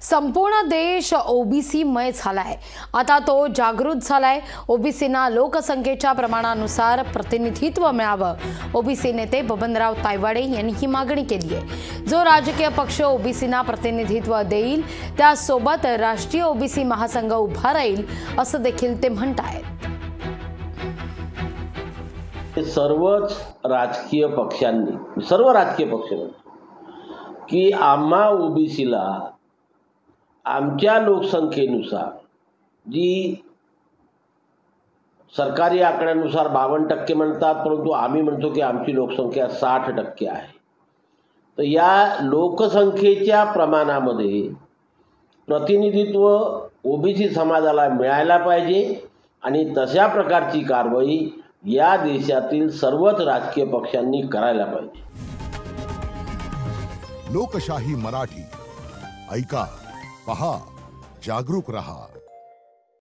संपूर्ण देश ओबीसी मय झालाय। आता तो जागृत झालाय। ओबीसीना लोकसंख्येच्या प्रमाणानुसार प्रतिनिधित्व मिळावं। ओबीसी नेते बबनराव तायवाडे यांनी ही मागणी केली आहे। जो राजकीय पक्ष ओबीसीना प्रतिनिधित्व देईल त्यासोबत राष्ट्रीय ओबीसी महासंघ उभा राहील असं देखील ते म्हणतायत। सर्वच राजकीय पक्षांनी सर्व राजकीय पक्ष की आम्हा ओबीसीला आमच्या लोकसंख्येनुसार जी सरकारी आकड्यानुसार 52% म्हणतात, परंतु आम्ही म्हणतो की आमची लोकसंख्या 60% आहे। तर या लोकसंख्येच्या प्रमाणामध्ये प्रतिनिधित्व ओबीसी समाजाला मिळायला पाहिजे आणि तशा प्रकारची कारवाई या देशातील सर्वच राजकीय पक्षांनी करायला पाहिजे। लोकशाही मराठी ऐका, पहा, जागरूक रहा।